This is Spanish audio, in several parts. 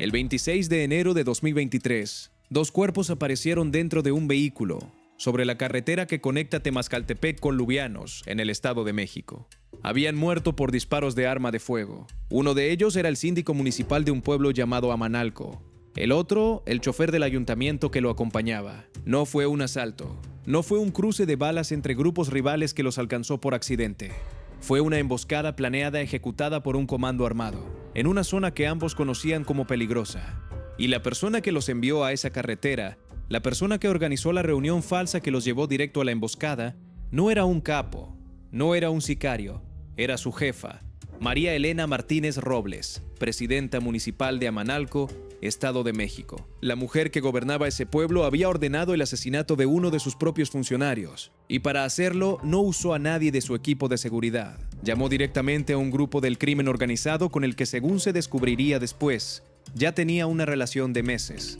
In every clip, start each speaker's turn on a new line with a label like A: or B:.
A: El 26 de enero de 2023, dos cuerpos aparecieron dentro de un vehículo sobre la carretera que conecta Temascaltepec con Lubianos, en el Estado de México. Habían muerto por disparos de arma de fuego. Uno de ellos era el síndico municipal de un pueblo llamado Amanalco. El otro, el chofer del ayuntamiento que lo acompañaba. No fue un asalto. No fue un cruce de balas entre grupos rivales que los alcanzó por accidente. Fue una emboscada planeada ejecutada por un comando armado, en una zona que ambos conocían como peligrosa. Y la persona que los envió a esa carretera, la persona que organizó la reunión falsa que los llevó directo a la emboscada, no era un capo, no era un sicario, era su jefa, María Elena Martínez Robles, presidenta municipal de Amanalco, Estado de México. La mujer que gobernaba ese pueblo había ordenado el asesinato de uno de sus propios funcionarios, y para hacerlo no usó a nadie de su equipo de seguridad. Llamó directamente a un grupo del crimen organizado con el que, según se descubriría después, ya tenía una relación de meses.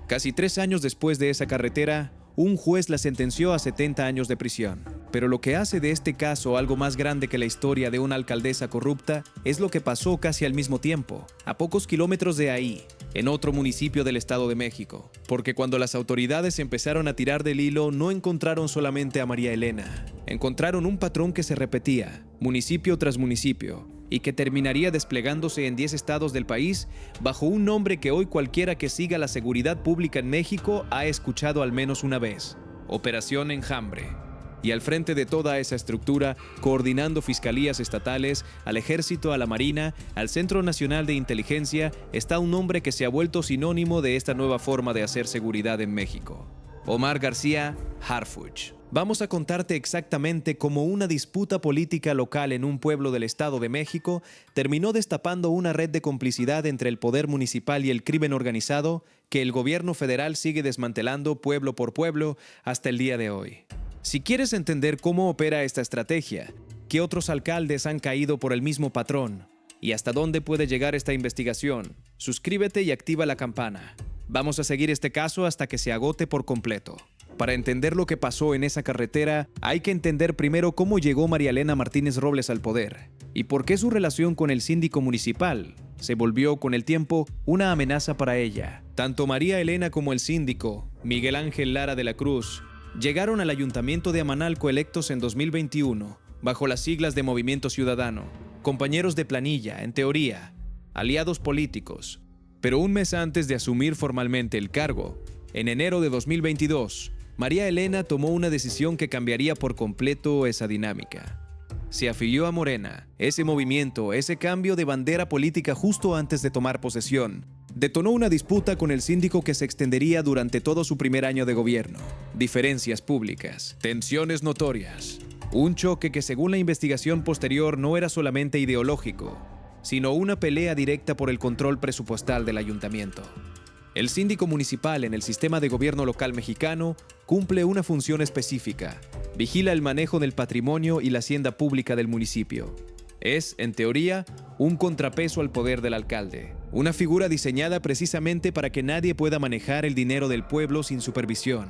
A: Casi 3 años después de esa carretera, un juez la sentenció a 70 años de prisión. Pero lo que hace de este caso algo más grande que la historia de una alcaldesa corrupta es lo que pasó casi al mismo tiempo, a pocos kilómetros de ahí, en otro municipio del Estado de México. Porque cuando las autoridades empezaron a tirar del hilo, no encontraron solamente a María Elena. Encontraron un patrón que se repetía, municipio tras municipio, y que terminaría desplegándose en 10 estados del país bajo un nombre que hoy cualquiera que siga la seguridad pública en México ha escuchado al menos una vez: Operación Enjambre. Y al frente de toda esa estructura, coordinando fiscalías estatales, al Ejército, a la Marina, al Centro Nacional de Inteligencia, está un hombre que se ha vuelto sinónimo de esta nueva forma de hacer seguridad en México: Omar García Harfuch. Vamos a contarte exactamente cómo una disputa política local en un pueblo del Estado de México terminó destapando una red de complicidad entre el poder municipal y el crimen organizado que el gobierno federal sigue desmantelando pueblo por pueblo hasta el día de hoy. Si quieres entender cómo opera esta estrategia, qué otros alcaldes han caído por el mismo patrón y hasta dónde puede llegar esta investigación, suscríbete y activa la campana. Vamos a seguir este caso hasta que se agote por completo. Para entender lo que pasó en esa carretera, hay que entender primero cómo llegó María Elena Martínez Robles al poder y por qué su relación con el síndico municipal se volvió con el tiempo una amenaza para ella. Tanto María Elena como el síndico, Miguel Ángel Lara de la Cruz, llegaron al ayuntamiento de Amanalco electos en 2021, bajo las siglas de Movimiento Ciudadano, compañeros de planilla, en teoría, aliados políticos. Pero un mes antes de asumir formalmente el cargo, en enero de 2022, María Elena tomó una decisión que cambiaría por completo esa dinámica. Se afilió a Morena. Ese movimiento, ese cambio de bandera política justo antes de tomar posesión, detonó una disputa con el síndico que se extendería durante todo su primer año de gobierno. Diferencias públicas, tensiones notorias. Un choque que, según la investigación posterior, no era solamente ideológico, sino una pelea directa por el control presupuestal del ayuntamiento. El síndico municipal en el sistema de gobierno local mexicano cumple una función específica: vigila el manejo del patrimonio y la hacienda pública del municipio. Es, en teoría, un contrapeso al poder del alcalde, una figura diseñada precisamente para que nadie pueda manejar el dinero del pueblo sin supervisión.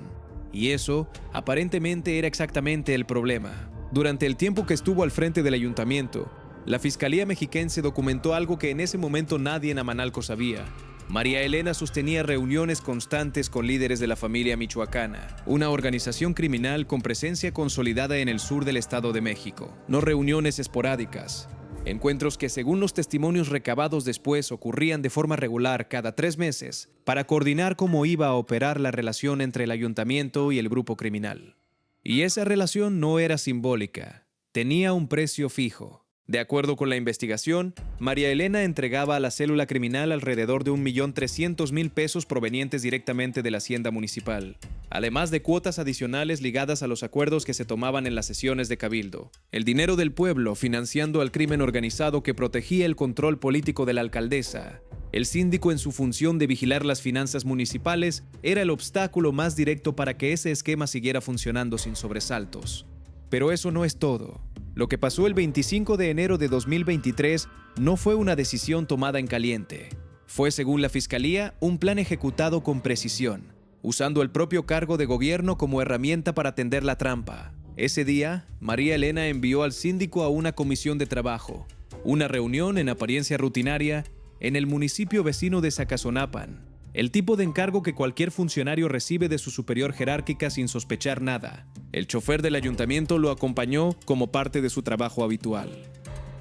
A: Y eso, aparentemente, era exactamente el problema. Durante el tiempo que estuvo al frente del ayuntamiento, la Fiscalía Mexiquense documentó algo que en ese momento nadie en Amanalco sabía. María Elena sostenía reuniones constantes con líderes de la familia michoacana, una organización criminal con presencia consolidada en el sur del Estado de México. No reuniones esporádicas, encuentros que, según los testimonios recabados después, ocurrían de forma regular cada 3 meses para coordinar cómo iba a operar la relación entre el ayuntamiento y el grupo criminal. Y esa relación no era simbólica, tenía un precio fijo. De acuerdo con la investigación, María Elena entregaba a la célula criminal alrededor de 1.300.000 pesos provenientes directamente de la hacienda municipal, además de cuotas adicionales ligadas a los acuerdos que se tomaban en las sesiones de cabildo. El dinero del pueblo financiando al crimen organizado que protegía el control político de la alcaldesa. El síndico, en su función de vigilar las finanzas municipales, era el obstáculo más directo para que ese esquema siguiera funcionando sin sobresaltos. Pero eso no es todo. Lo que pasó el 25 de enero de 2023 no fue una decisión tomada en caliente. Fue, según la Fiscalía, un plan ejecutado con precisión, usando el propio cargo de gobierno como herramienta para tender la trampa. Ese día, María Elena envió al síndico a una comisión de trabajo, una reunión en apariencia rutinaria en el municipio vecino de Zacazonapan. El tipo de encargo que cualquier funcionario recibe de su superior jerárquica sin sospechar nada. El chofer del ayuntamiento lo acompañó como parte de su trabajo habitual.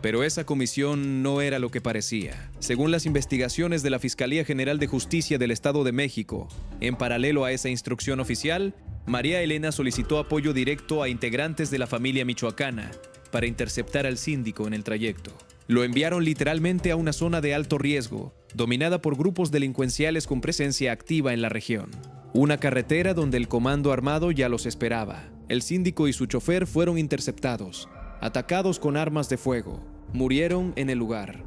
A: Pero esa comisión no era lo que parecía. Según las investigaciones de la Fiscalía General de Justicia del Estado de México, en paralelo a esa instrucción oficial, María Elena solicitó apoyo directo a integrantes de la familia michoacana para interceptar al síndico en el trayecto. Lo enviaron literalmente a una zona de alto riesgo, dominada por grupos delincuenciales con presencia activa en la región. Una carretera donde el comando armado ya los esperaba. El síndico y su chofer fueron interceptados, atacados con armas de fuego. Murieron en el lugar.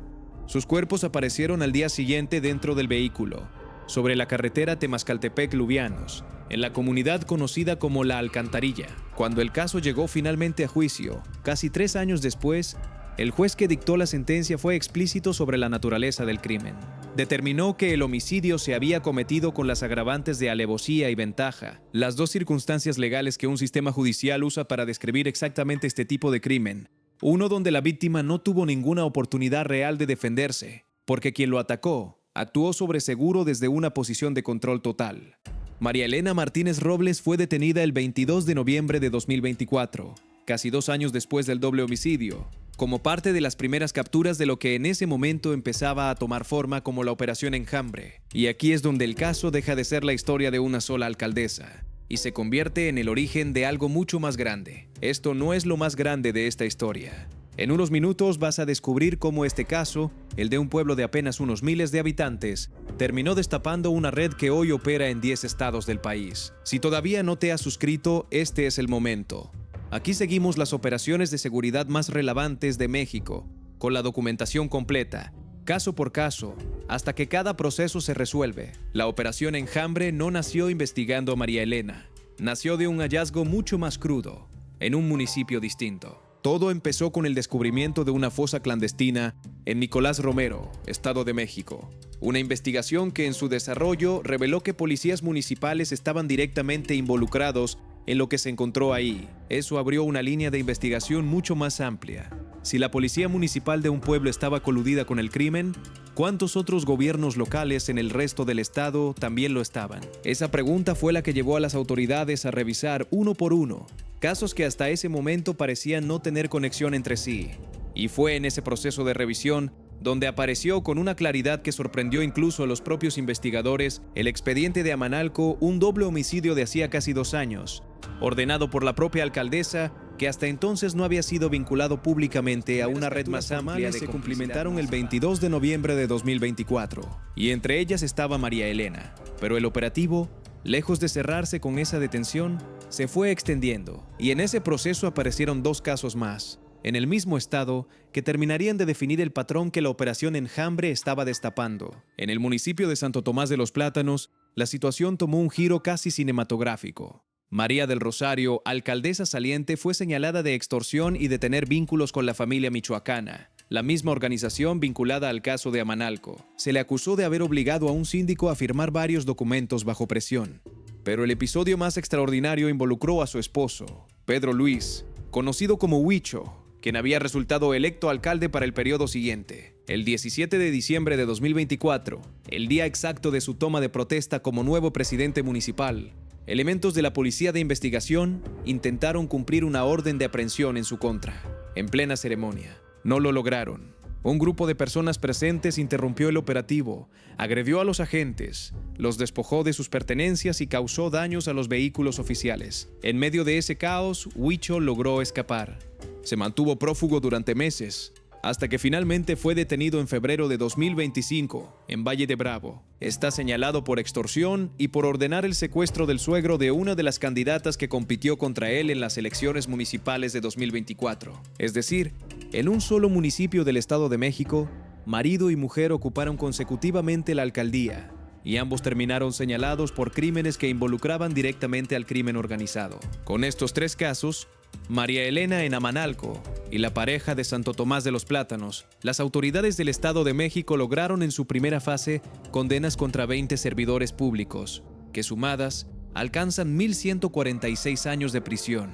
A: Sus cuerpos aparecieron al día siguiente dentro del vehículo, sobre la carretera Temascaltepec-Lubianos, en la comunidad conocida como La Alcantarilla. Cuando el caso llegó finalmente a juicio, casi 3 años después, el juez que dictó la sentencia fue explícito sobre la naturaleza del crimen. Determinó que el homicidio se había cometido con las agravantes de alevosía y ventaja, las dos circunstancias legales que un sistema judicial usa para describir exactamente este tipo de crimen. Uno donde la víctima no tuvo ninguna oportunidad real de defenderse, porque quien lo atacó actuó sobre seguro desde una posición de control total. María Elena Martínez Robles fue detenida el 22 de noviembre de 2024, casi 2 años después del doble homicidio, como parte de las primeras capturas de lo que en ese momento empezaba a tomar forma como la Operación Enjambre. Y aquí es donde el caso deja de ser la historia de una sola alcaldesa y se convierte en el origen de algo mucho más grande. Esto no es lo más grande de esta historia. En unos minutos vas a descubrir cómo este caso, el de un pueblo de apenas unos miles de habitantes, terminó destapando una red que hoy opera en 10 estados del país. Si todavía no te has suscrito, este es el momento. Aquí seguimos las operaciones de seguridad más relevantes de México, con la documentación completa, caso por caso, hasta que cada proceso se resuelve. La Operación Enjambre no nació investigando a María Elena, nació de un hallazgo mucho más crudo, en un municipio distinto. Todo empezó con el descubrimiento de una fosa clandestina en Nicolás Romero, Estado de México. Una investigación que en su desarrollo reveló que policías municipales estaban directamente involucrados en lo que se encontró ahí. Eso abrió una línea de investigación mucho más amplia. Si la policía municipal de un pueblo estaba coludida con el crimen, ¿cuántos otros gobiernos locales en el resto del estado también lo estaban? Esa pregunta fue la que llevó a las autoridades a revisar uno por uno casos que hasta ese momento parecían no tener conexión entre sí. Y fue en ese proceso de revisión donde apareció con una claridad que sorprendió incluso a los propios investigadores el expediente de Amanalco, un doble homicidio de hacía casi 2 años, ordenado por la propia alcaldesa, que hasta entonces no había sido vinculado públicamente a una red más amplia. Se cumplimentaron el 22 de noviembre de 2024, y entre ellas estaba María Elena. Pero el operativo, lejos de cerrarse con esa detención, se fue extendiendo, y en ese proceso aparecieron 2 casos más, en el mismo estado, que terminarían de definir el patrón que la Operación Enjambre estaba destapando. En el municipio de Santo Tomás de los Plátanos, la situación tomó un giro casi cinematográfico. María del Rosario, alcaldesa saliente, fue señalada de extorsión y de tener vínculos con la familia michoacana, la misma organización vinculada al caso de Amanalco. Se le acusó de haber obligado a un síndico a firmar varios documentos bajo presión. Pero el episodio más extraordinario involucró a su esposo, Pedro Luis, conocido como Huicho, quien había resultado electo alcalde para el periodo siguiente. El 17 de diciembre de 2024, el día exacto de su toma de protesta como nuevo presidente municipal, elementos de la Policía de Investigación intentaron cumplir una orden de aprehensión en su contra, en plena ceremonia. No lo lograron. Un grupo de personas presentes interrumpió el operativo, agredió a los agentes, los despojó de sus pertenencias y causó daños a los vehículos oficiales. En medio de ese caos, Huicho logró escapar. Se mantuvo prófugo durante meses, hasta que finalmente fue detenido en febrero de 2025, en Valle de Bravo. Está señalado por extorsión y por ordenar el secuestro del suegro de una de las candidatas que compitió contra él en las elecciones municipales de 2024. Es decir, en un solo municipio del Estado de México, marido y mujer ocuparon consecutivamente la alcaldía, y ambos terminaron señalados por crímenes que involucraban directamente al crimen organizado. Con estos 3 casos, María Elena en Amanalco y la pareja de Santo Tomás de los Plátanos, las autoridades del Estado de México lograron en su primera fase condenas contra 20 servidores públicos, que sumadas alcanzan 1,146 años de prisión.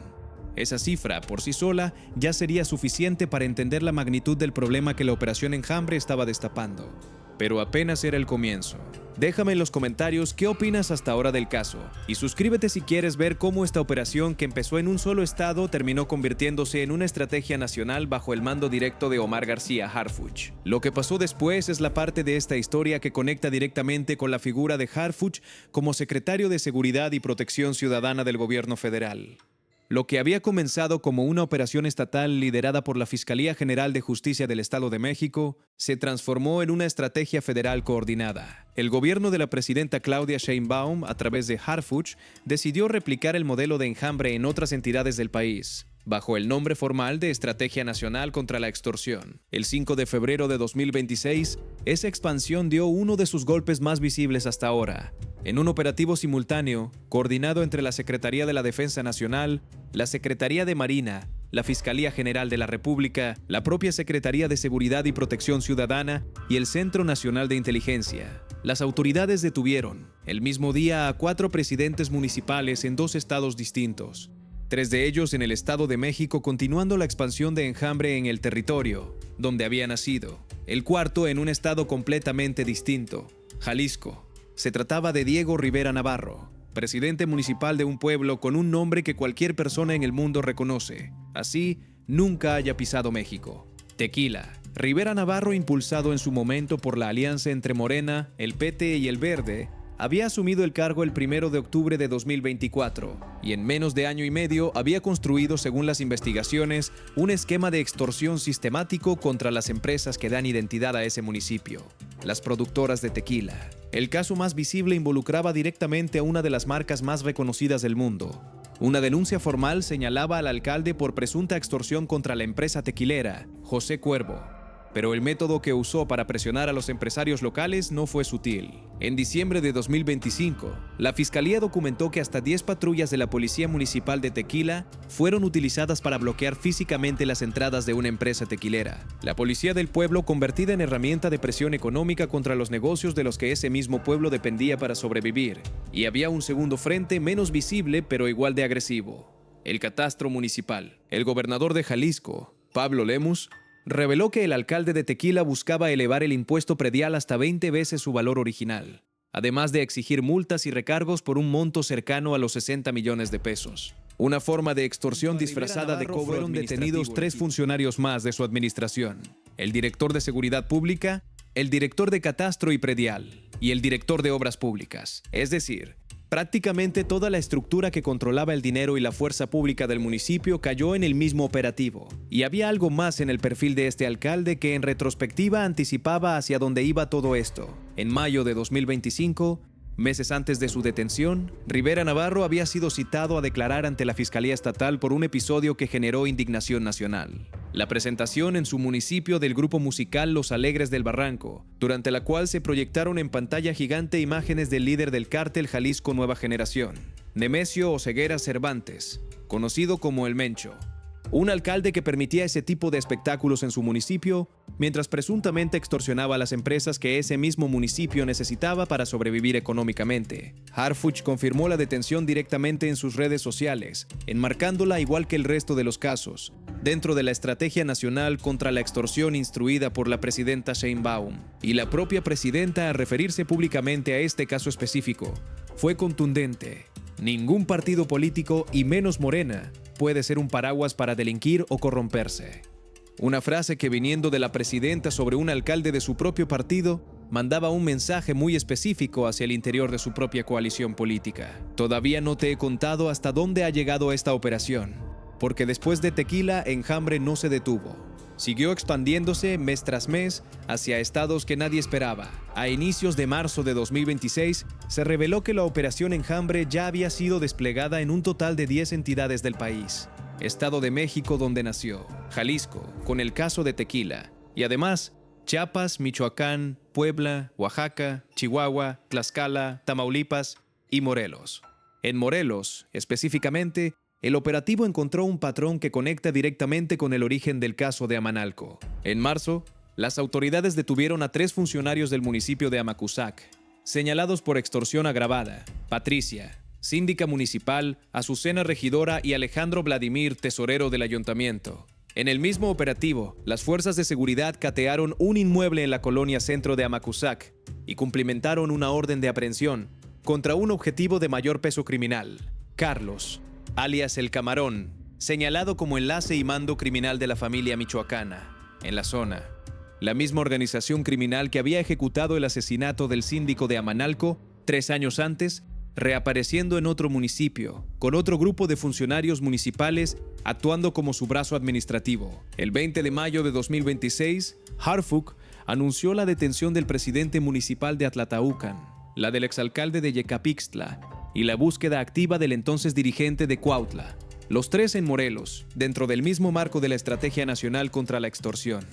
A: Esa cifra, por sí sola, ya sería suficiente para entender la magnitud del problema que la Operación Enjambre estaba destapando. Pero apenas era el comienzo. Déjame en los comentarios qué opinas hasta ahora del caso y suscríbete si quieres ver cómo esta operación, que empezó en un solo estado, terminó convirtiéndose en una estrategia nacional bajo el mando directo de Omar García Harfuch. Lo que pasó después es la parte de esta historia que conecta directamente con la figura de Harfuch como secretario de Seguridad y Protección Ciudadana del gobierno federal. Lo que había comenzado como una operación estatal liderada por la Fiscalía General de Justicia del Estado de México se transformó en una estrategia federal coordinada. El gobierno de la presidenta Claudia Sheinbaum, a través de Harfuch, decidió replicar el modelo de enjambre en otras entidades del país, bajo el nombre formal de Estrategia Nacional contra la Extorsión. El 5 de febrero de 2026, esa expansión dio uno de sus golpes más visibles hasta ahora, en un operativo simultáneo, coordinado entre la Secretaría de la Defensa Nacional, la Secretaría de Marina, la Fiscalía General de la República, la propia Secretaría de Seguridad y Protección Ciudadana y el Centro Nacional de Inteligencia. Las autoridades detuvieron, el mismo día, a 4 presidentes municipales en 2 estados distintos, 3 de ellos en el Estado de México, continuando la expansión de enjambre en el territorio donde había nacido. El cuarto en un estado completamente distinto, Jalisco. Se trataba de Diego Rivera Navarro, presidente municipal de un pueblo con un nombre que cualquier persona en el mundo reconoce, así nunca haya pisado México: Tequila. Rivera Navarro, impulsado en su momento por la alianza entre Morena, el PT y el Verde, había asumido el cargo el 1 de octubre de 2024 y en menos de año y medio había construido, según las investigaciones, un esquema de extorsión sistemático contra las empresas que dan identidad a ese municipio, las productoras de tequila. El caso más visible involucraba directamente a una de las marcas más reconocidas del mundo. Una denuncia formal señalaba al alcalde por presunta extorsión contra la empresa tequilera, José Cuervo. Pero el método que usó para presionar a los empresarios locales no fue sutil. En diciembre de 2025, la Fiscalía documentó que hasta 10 patrullas de la Policía Municipal de Tequila fueron utilizadas para bloquear físicamente las entradas de una empresa tequilera. La policía del pueblo, convertida en herramienta de presión económica contra los negocios de los que ese mismo pueblo dependía para sobrevivir. Y había un segundo frente menos visible pero igual de agresivo: el catastro municipal. El gobernador de Jalisco, Pablo Lemus, reveló que el alcalde de Tequila buscaba elevar el impuesto predial hasta 20 veces su valor original, además de exigir multas y recargos por un monto cercano a los 60 millones de pesos. Una forma de extorsión disfrazada de cobro. Fueron detenidos 3 funcionarios más de su administración: el director de Seguridad Pública, el director de Catastro y Predial y el director de Obras Públicas. Es decir, prácticamente toda la estructura que controlaba el dinero y la fuerza pública del municipio cayó en el mismo operativo. Y había algo más en el perfil de este alcalde que en retrospectiva anticipaba hacia dónde iba todo esto. En mayo de 2025, meses antes de su detención, Rivera Navarro había sido citado a declarar ante la Fiscalía Estatal por un episodio que generó indignación nacional: la presentación en su municipio del grupo musical Los Alegres del Barranco, durante la cual se proyectaron en pantalla gigante imágenes del líder del cártel Jalisco Nueva Generación, Nemesio Oseguera Cervantes, conocido como El Mencho. Un alcalde que permitía ese tipo de espectáculos en su municipio, mientras presuntamente extorsionaba a las empresas que ese mismo municipio necesitaba para sobrevivir económicamente. Harfuch confirmó la detención directamente en sus redes sociales, enmarcándola, igual que el resto de los casos, dentro de la Estrategia Nacional contra la Extorsión instruida por la presidenta Sheinbaum. Y la propia presidenta, al referirse públicamente a este caso específico, fue contundente: ningún partido político, y menos Morena, puede ser un paraguas para delinquir o corromperse. Una frase que, viniendo de la presidenta sobre un alcalde de su propio partido, mandaba un mensaje muy específico hacia el interior de su propia coalición política. Todavía no te he contado hasta dónde ha llegado esta operación, porque después de Tequila, enjambre no se detuvo. Siguió expandiéndose mes tras mes hacia estados que nadie esperaba. A inicios de marzo de 2026, se reveló que la operación Enjambre ya había sido desplegada en un total de 10 entidades del país: Estado de México, donde nació; Jalisco, con el caso de Tequila; y además Chiapas, Michoacán, Puebla, Oaxaca, Chihuahua, Tlaxcala, Tamaulipas y Morelos. En Morelos, específicamente, el operativo encontró un patrón que conecta directamente con el origen del caso de Amanalco. En marzo, las autoridades detuvieron a 3 funcionarios del municipio de Amacuzac, señalados por extorsión agravada: Patricia, síndica municipal; Azucena, regidora; y Alejandro Vladimir, tesorero del ayuntamiento. En el mismo operativo, las fuerzas de seguridad catearon un inmueble en la colonia centro de Amacuzac y cumplimentaron una orden de aprehensión contra un objetivo de mayor peso criminal, Carlos, alias El Camarón, señalado como enlace y mando criminal de la familia michoacana, en la zona. La misma organización criminal que había ejecutado el asesinato del síndico de Amanalco 3 años antes, reapareciendo en otro municipio, con otro grupo de funcionarios municipales actuando como su brazo administrativo. El 20 de mayo de 2026, Harfuch anunció la detención del presidente municipal de Atlataucan, la del exalcalde de Yecapixtla y la búsqueda activa del entonces dirigente de Cuautla. Los tres en Morelos, dentro del mismo marco de la Estrategia Nacional contra la Extorsión.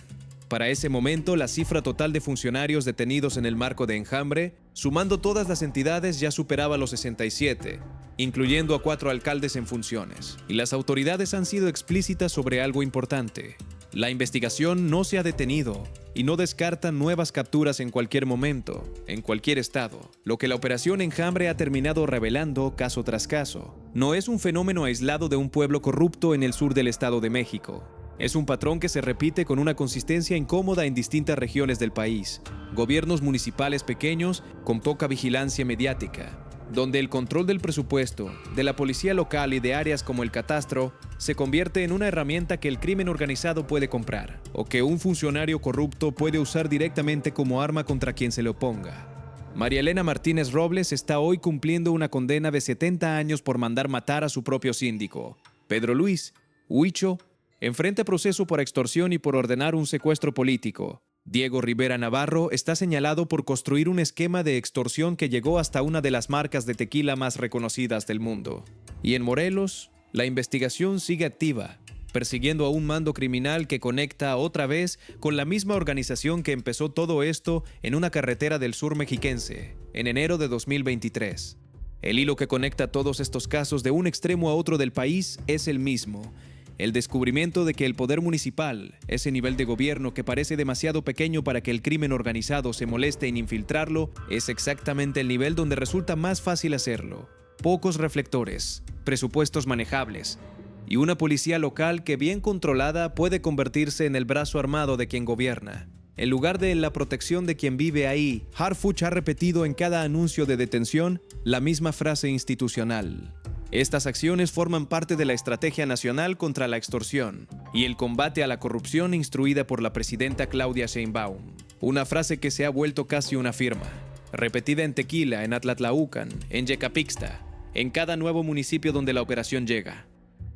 A: Para ese momento, la cifra total de funcionarios detenidos en el marco de Enjambre, sumando todas las entidades, ya superaba los 67, incluyendo a 4 alcaldes en funciones. Y las autoridades han sido explícitas sobre algo importante. La investigación no se ha detenido y no descartan nuevas capturas en cualquier momento, en cualquier estado. Lo que la Operación Enjambre ha terminado revelando caso tras caso no es un fenómeno aislado de un pueblo corrupto en el sur del Estado de México. Es un patrón que se repite con una consistencia incómoda en distintas regiones del país. Gobiernos municipales pequeños con poca vigilancia mediática, donde el control del presupuesto, de la policía local y de áreas como el catastro se convierte en una herramienta que el crimen organizado puede comprar, o que un funcionario corrupto puede usar directamente como arma contra quien se le oponga. María Elena Martínez Robles está hoy cumpliendo una condena de 70 años por mandar matar a su propio síndico. Pedro Luis Huicho enfrenta proceso por extorsión y por ordenar un secuestro político. Diego Rivera Navarro está señalado por construir un esquema de extorsión que llegó hasta una de las marcas de tequila más reconocidas del mundo. Y en Morelos, la investigación sigue activa, persiguiendo a un mando criminal que conecta otra vez con la misma organización que empezó todo esto en una carretera del sur mexiquense, en enero de 2023. El hilo que conecta todos estos casos de un extremo a otro del país es el mismo: el descubrimiento de que el poder municipal, ese nivel de gobierno que parece demasiado pequeño para que el crimen organizado se moleste en infiltrarlo, es exactamente el nivel donde resulta más fácil hacerlo. Pocos reflectores, presupuestos manejables y una policía local que, bien controlada, puede convertirse en el brazo armado de quien gobierna. En lugar de la protección de quien vive ahí, Harfuch ha repetido en cada anuncio de detención la misma frase institucional: estas acciones forman parte de la Estrategia Nacional contra la Extorsión y el combate a la corrupción instruida por la presidenta Claudia Sheinbaum. Una frase que se ha vuelto casi una firma, repetida en Tequila, en Atlatlaucan, en Yecapixtla, en cada nuevo municipio donde la operación llega.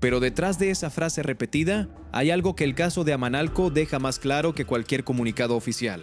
A: Pero detrás de esa frase repetida hay algo que el caso de Amanalco deja más claro que cualquier comunicado oficial.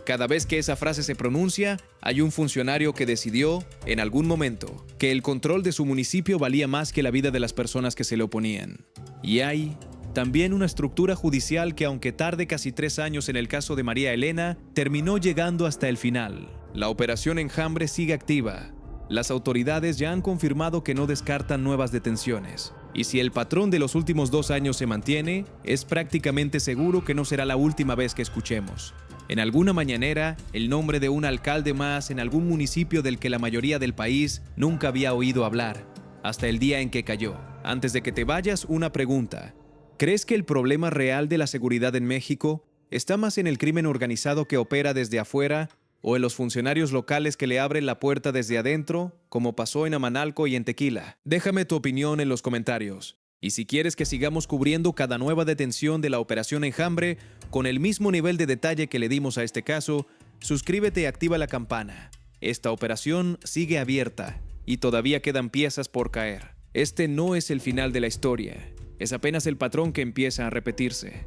A: Cada vez que esa frase se pronuncia, hay un funcionario que decidió, en algún momento, que el control de su municipio valía más que la vida de las personas que se le oponían. Y hay también una estructura judicial que, aunque tarde casi 3 años en el caso de María Elena, terminó llegando hasta el final. La Operación Enjambre sigue activa. Las autoridades ya han confirmado que no descartan nuevas detenciones. Y si el patrón de los últimos 2 años se mantiene, es prácticamente seguro que no será la última vez que escuchemos en alguna mañanera el nombre de un alcalde más en algún municipio del que la mayoría del país nunca había oído hablar, hasta el día en que cayó. Antes de que te vayas, una pregunta. ¿Crees que el problema real de la seguridad en México está más en el crimen organizado que opera desde afuera o en los funcionarios locales que le abren la puerta desde adentro, como pasó en Amanalco y en Tequila? Déjame tu opinión en los comentarios. Y si quieres que sigamos cubriendo cada nueva detención de la Operación Enjambre con el mismo nivel de detalle que le dimos a este caso, suscríbete y activa la campana. Esta operación sigue abierta y todavía quedan piezas por caer. Este no es el final de la historia, es apenas el patrón que empieza a repetirse.